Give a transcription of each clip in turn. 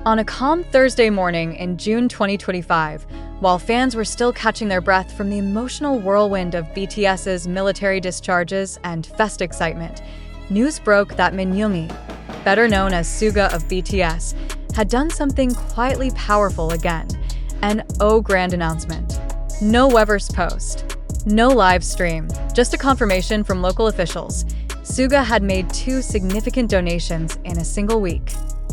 On a calm Thursday morning in June 2025, while fans were still catching their breath from the emotional whirlwind of BTS's military discharges and fest excitement, news broke that Min, better known as Suga of BTS, had done something quietly powerful again. An grand announcement. No Weverse post. No live stream. Just a confirmation from local officials. Suga had made 2 significant donations in a single week.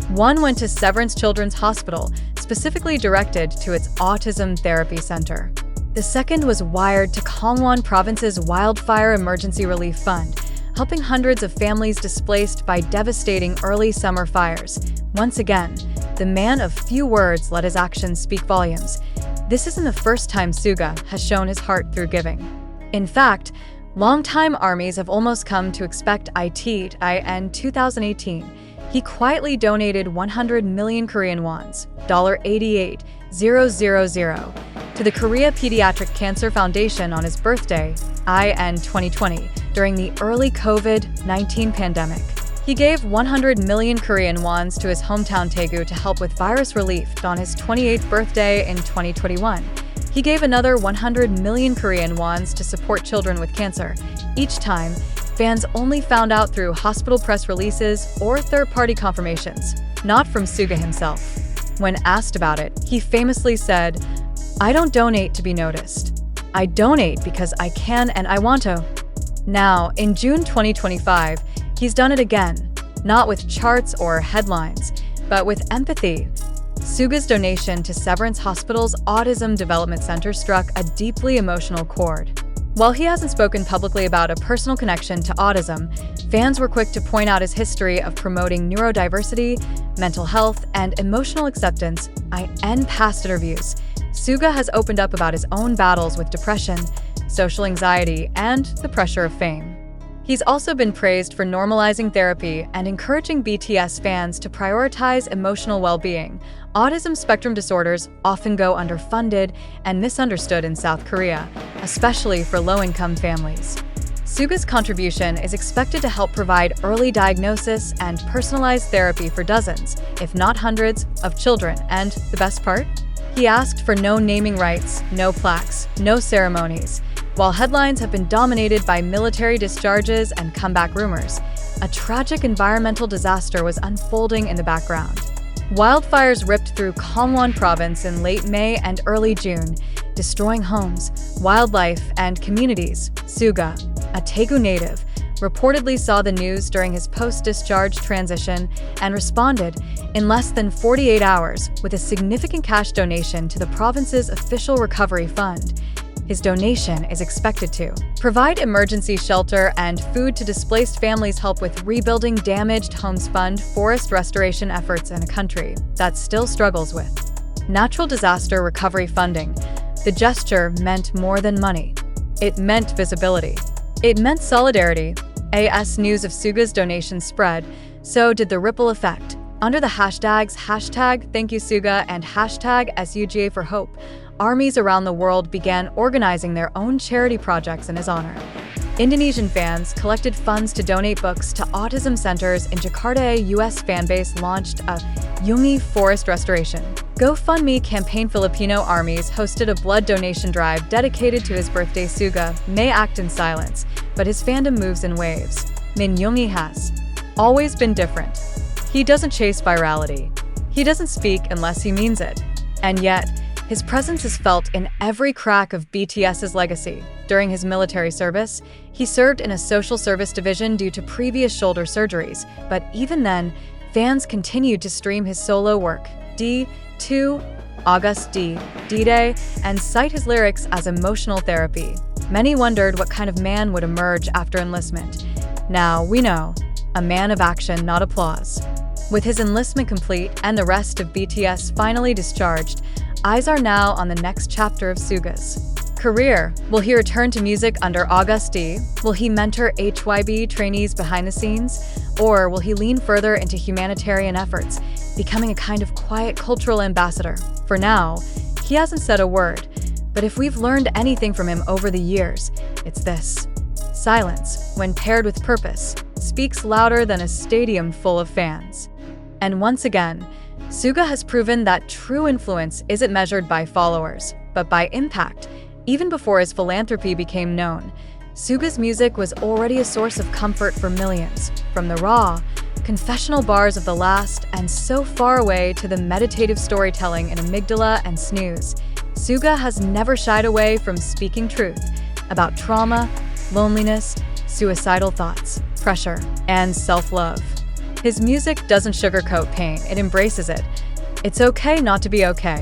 One went to Severance Children's Hospital, specifically directed to its Autism Therapy Center. The second was wired to Gangwon Province's Wildfire Emergency Relief Fund, helping hundreds of families displaced by devastating early summer fires. Once again, the man of few words let his actions speak volumes. This isn't the first time Suga has shown his heart through giving. In fact, longtime armies have almost come to expect it in 2018. He quietly donated 100 million Korean wons, $88,000, to the Korea Pediatric Cancer Foundation on his birthday, in 2020, during the early COVID-19 pandemic. He gave 100 million Korean wons to his hometown Daegu to help with virus relief on his 28th birthday in 2021. He gave another 100 million Korean wons to support children with cancer. Each time, fans only found out through hospital press releases or third-party confirmations, not from Suga himself. When asked about it, he famously said, "I don't donate to be noticed. I donate because I can and I want to." Now, in June 2025, he's done it again, not with charts or headlines, but with empathy. Suga's donation to Severance Hospital's Autism Development Center struck a deeply emotional chord. While he hasn't spoken publicly about a personal connection to autism, fans were quick to point out his history of promoting neurodiversity, mental health, and emotional acceptance in past interviews. Suga has opened up about his own battles with depression, social anxiety, and the pressure of fame. He's also been praised for normalizing therapy and encouraging BTS fans to prioritize emotional well-being. Autism spectrum disorders often go underfunded and misunderstood in South Korea, especially for low-income families. Suga's contribution is expected to help provide early diagnosis and personalized therapy for dozens, if not hundreds, of children. And the best part? He asked for no naming rights, no plaques, no ceremonies. While headlines have been dominated by military discharges and comeback rumors, a tragic environmental disaster was unfolding in the background. Wildfires ripped through Gangwon Province in late May and early June, destroying homes, wildlife, and communities. Suga, a Daegu native, reportedly saw the news during his post-discharge transition and responded in less than 48 hours with a significant cash donation to the province's official recovery fund. His donation is expected to provide emergency shelter and food to displaced families, help with rebuilding damaged homes, fund forest restoration efforts in a country that still struggles with natural disaster recovery funding. The gesture meant more than money. It meant visibility. It meant solidarity. As news of Suga's donation spread, so did the ripple effect. Under the hashtags #ThankYouSuga and #SUGA for Hope, armies around the world began organizing their own charity projects in his honor. Indonesian fans collected funds to donate books to autism centers in Jakarta. A U.S. fanbase launched a Yungi Forest Restoration GoFundMe campaign. Filipino armies hosted a blood donation drive dedicated to his birthday. Suga may act in silence, but his fandom moves in waves. Min has always been different. He doesn't chase virality. He doesn't speak unless he means it. And yet, his presence is felt in every crack of BTS's legacy. During his military service, he served in a social service division due to previous shoulder surgeries, but even then, fans continued to stream his solo work, D2, August D-Day, and cite his lyrics as emotional therapy. Many wondered what kind of man would emerge after enlistment. Now we know, a man of action, not applause. With his enlistment complete and the rest of BTS finally discharged, eyes are now on the next chapter of Suga's career. Will he return to music under August D? Will he mentor HYB trainees behind the scenes? Or will he lean further into humanitarian efforts, becoming a kind of quiet cultural ambassador? For now, he hasn't said a word, but if we've learned anything from him over the years, it's this: silence, when paired with purpose, speaks louder than a stadium full of fans. And once again, Suga has proven that true influence isn't measured by followers, but by impact. Even before his philanthropy became known, Suga's music was already a source of comfort for millions, from the raw, confessional bars of The Last and So Far Away to the meditative storytelling in Amygdala and Snooze. Suga has never shied away from speaking truth about trauma, loneliness, suicidal thoughts, pressure, and self-love. His music doesn't sugarcoat pain, it embraces it. It's okay not to be okay.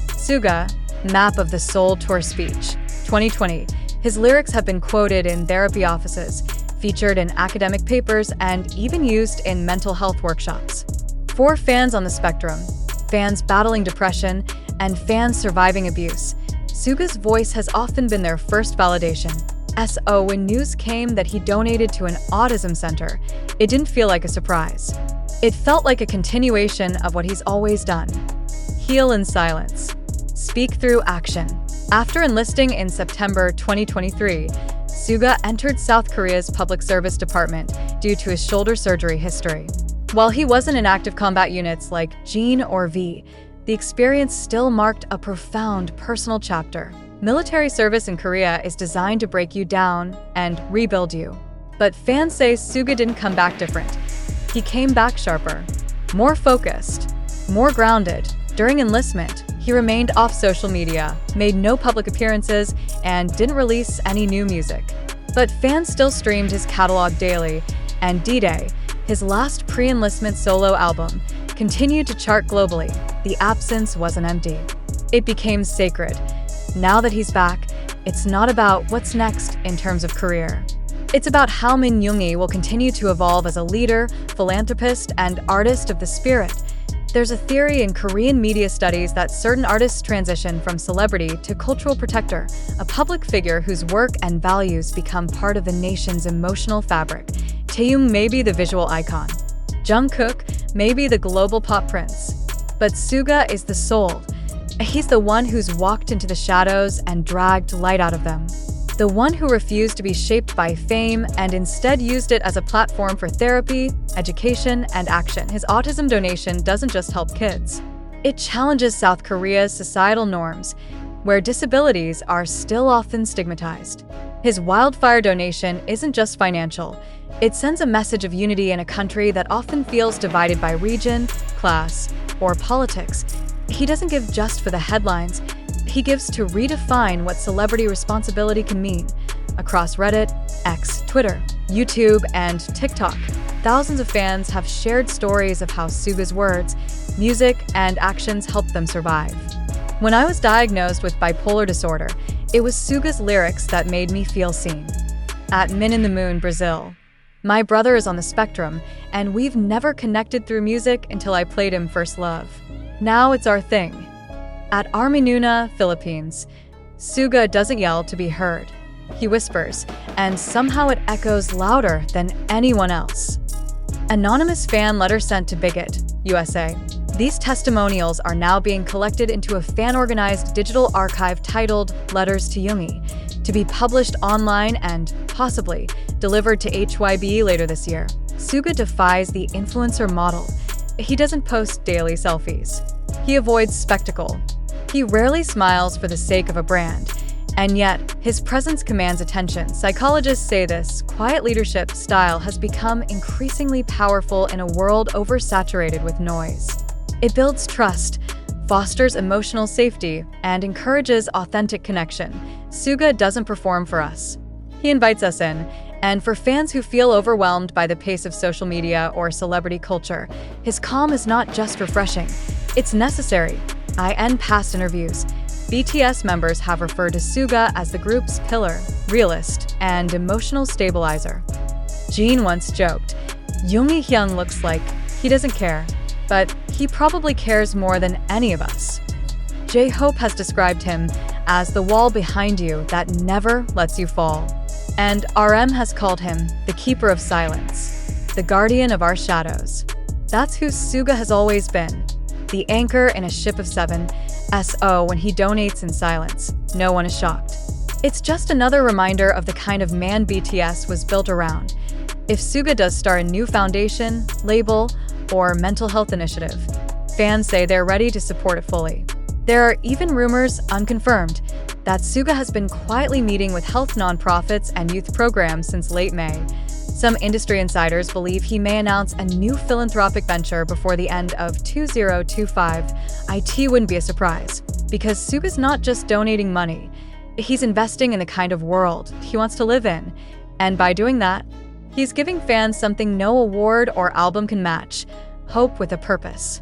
Suga, Map of the Soul Tour Speech, 2020. His lyrics have been quoted in therapy offices, featured in academic papers, and even used in mental health workshops. For fans on the spectrum, fans battling depression, and fans surviving abuse, Suga's voice has often been their first validation. When news came that he donated to an autism center, it didn't feel like a surprise. It felt like a continuation of what he's always done. Heal in silence. Speak through action. After enlisting in September 2023, Suga entered South Korea's Public Service Department due to his shoulder surgery history. While he wasn't in active combat units like Jin or V, the experience still marked a profound personal chapter. Military service in Korea is designed to break you down and rebuild you. But fans say Suga didn't come back different. He came back sharper, more focused, more grounded. During enlistment, he remained off social media, made no public appearances, and didn't release any new music. But fans still streamed his catalog daily, and D-Day, his last pre-enlistment solo album, continued to chart globally. The absence wasn't empty. It became sacred. Now that he's back, it's not about what's next in terms of career. It's about how Min Yoongi will continue to evolve as a leader, philanthropist, and artist of the spirit. There's a theory in Korean media studies that certain artists transition from celebrity to cultural protector, a public figure whose work and values become part of the nation's emotional fabric. Taeyong may be the visual icon. Jungkook may be the global pop prince. But Suga is the soul. He's the one who's walked into the shadows and dragged light out of them. The one who refused to be shaped by fame and instead used it as a platform for therapy, education, and action. His autism donation doesn't just help kids. It challenges South Korea's societal norms, where disabilities are still often stigmatized. His wildfire donation isn't just financial. It sends a message of unity in a country that often feels divided by region, class, or politics. He doesn't give just for the headlines. He gives to redefine what celebrity responsibility can mean. Across Reddit, X, Twitter, YouTube, and TikTok, thousands of fans have shared stories of how Suga's words, music, and actions helped them survive. When I was diagnosed with bipolar disorder, it was Suga's lyrics that made me feel seen. At Min in the Moon, Brazil. My brother is on the spectrum, and we've never connected through music until I played him First Love. Now it's our thing. At Arminuna, Philippines, Suga doesn't yell to be heard. He whispers, and somehow it echoes louder than anyone else. Anonymous fan letter sent to Bigot, USA. These testimonials are now being collected into a fan-organized digital archive titled Letters to Yoongi, to be published online and, possibly, delivered to HYB later this year. Suga defies the influencer model. He doesn't post daily selfies. He avoids spectacle. He rarely smiles for the sake of a brand, and yet his presence commands attention. Psychologists say this quiet leadership style has become increasingly powerful in a world oversaturated with noise. It builds trust, fosters emotional safety, and encourages authentic connection. Suga doesn't perform for us. He invites us in. And for fans who feel overwhelmed by the pace of social media or celebrity culture, his calm is not just refreshing, it's necessary. In past interviews, BTS members have referred to Suga as the group's pillar, realist, and emotional stabilizer. Jin once joked, "Yoongi Hyun looks like he doesn't care, but he probably cares more than any of us." J-Hope has described him as the wall behind you that never lets you fall. And RM has called him the keeper of silence, the guardian of our shadows. That's who Suga has always been, the anchor in a ship of seven. When he donates in silence, no one is shocked. It's just another reminder of the kind of man BTS was built around. If Suga does start a new foundation, label, or mental health initiative, Fans say they're ready to support it fully. There are even rumors, unconfirmed, that Suga has been quietly meeting with health nonprofits and youth programs since late May. Some industry insiders believe he may announce a new philanthropic venture before the end of 2025. It wouldn't be a surprise, because Suga's not just donating money, he's investing in the kind of world he wants to live in. And by doing that, he's giving fans something no award or album can match: hope with a purpose.